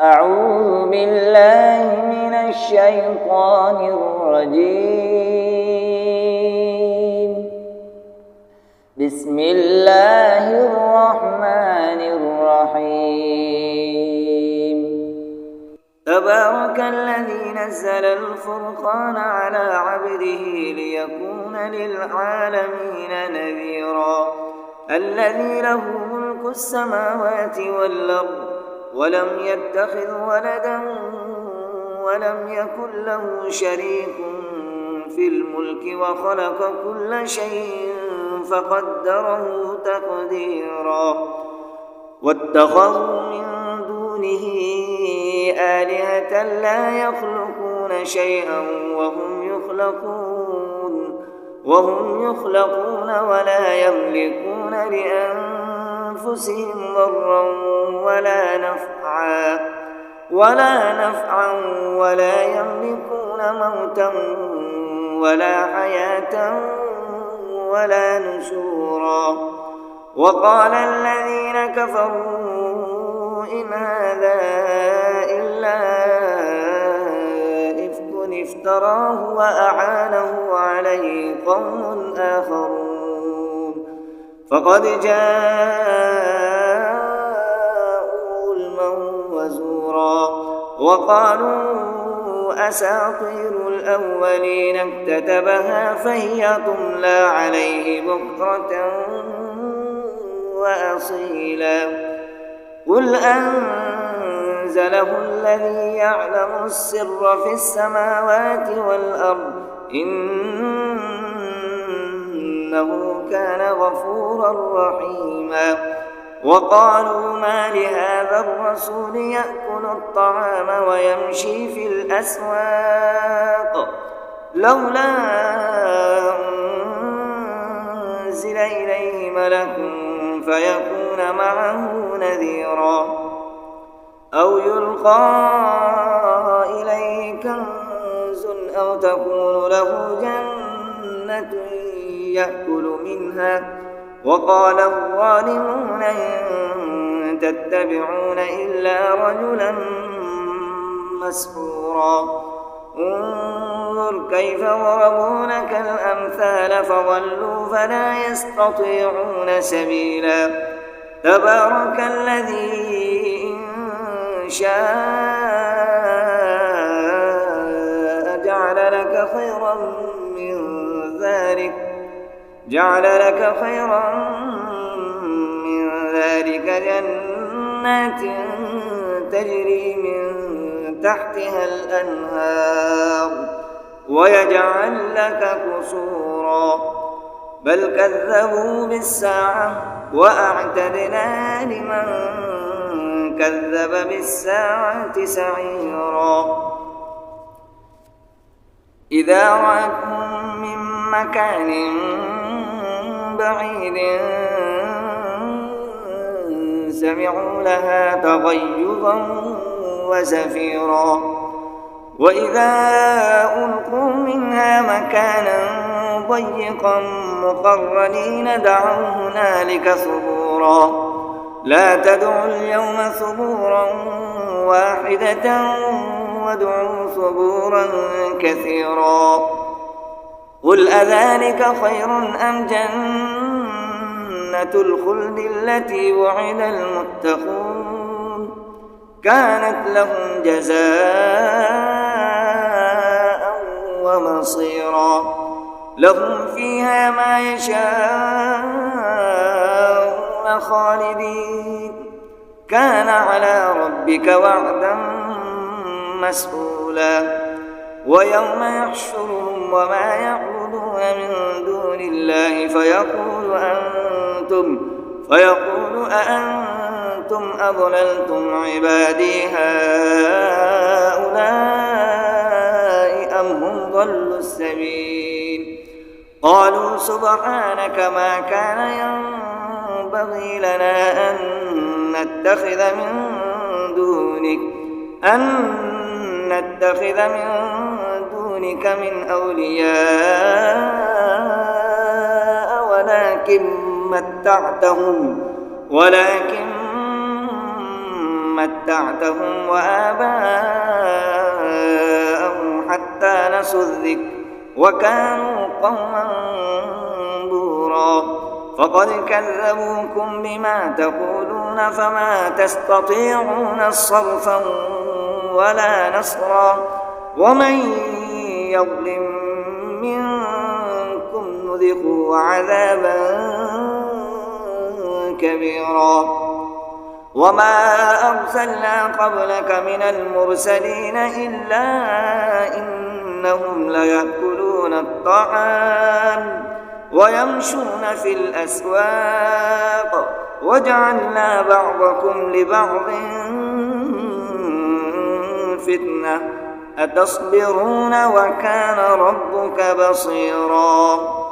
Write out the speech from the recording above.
أعوذ بالله من الشيطان الرجيم. بسم الله الرحمن الرحيم. تبارك الذي نزل الفرقان على عبده ليكون للعالمين نذيرا. الذي له ملك السماوات والأرض ولم يتخذ ولدا ولم يكن له شريك في الملك وخلق كل شيء فقدره تقديرا. واتخذوا من دونه آلهة لا يخلقون شيئا وهم يخلقون ولا يملكون لأنفسهم ضرا ولا نفعا ولا يملكون موتا ولا حياة ولا نشورا. وقال الذين كفروا إن هذا إلا إفك افتراه وأعانه عليه قوم آخرون فقد جاءوا ظلما وزورا. وقالوا أساطير الأولين اكتتبها فهي تملى عليه بكرة وأصيلا. قل أنزله الذي يعلم السر في السماوات والأرض إنه كان غفورا رحيما. وقالوا ما لهذا الرسول يأكل الطعام ويمشي في الأسواق لولا أنزل إليه ملك فيكون معه نذيرا أو يلقى إليه كنز أو تكون له جنة يأكل منها. وقال الظالمون إن تتبعون إلا رجلا مسحورا. انظر كيف ضربوا لك الأمثال فضلوا فلا يستطيعون سبيلا. تبارك الذي إن شاء جعل لك خيرا من ذلك جنات تجري من تحتها الأنهار ويجعل لك قصورا. بل كذبوا بالساعة وأعتدنا لمن كذب بالساعة سعيرا. إذا رأتهم من مكان بعيد سمعوا لها تغيظا وزفيرا. وإذا ألقوا منها مكانا ضيقا مقرنين دعوا هنالك ثبورا. لا تدعوا اليوم ثبورا واحدة وادعوا ثبورا كثيرا. قل أذلك خير أم جنة الخلد التي وعد المتقون كانت لهم جزاء ومصيرا. لهم فيها ما يشاءون خالدين كان على ربك وعدا مسئولا. ويوم يحشرهم وما يعبدون من دون الله فيقول أأنتم أضللتم عبادي هؤلاء أم هم ضلوا السبيل. قالوا سبحانك ما كان ينبغي لنا أن نتخذ من دونك من أولياء ولكن متعتهم وآباءهم حتى نسوا الذكر وكانوا قوما بورا فقد كذبوكم بما تقولون فما تستطيعون صرفا ولا نصرا ومن يظلم منكم نذقه عذابا كبيرا وما أرسلنا قبلك من المرسلين إلا إنهم ليأكلون الطعام ويمشون في الأسواق وجعلنا بعضكم لبعض فتنة أتصبرون وكان ربك بصيرا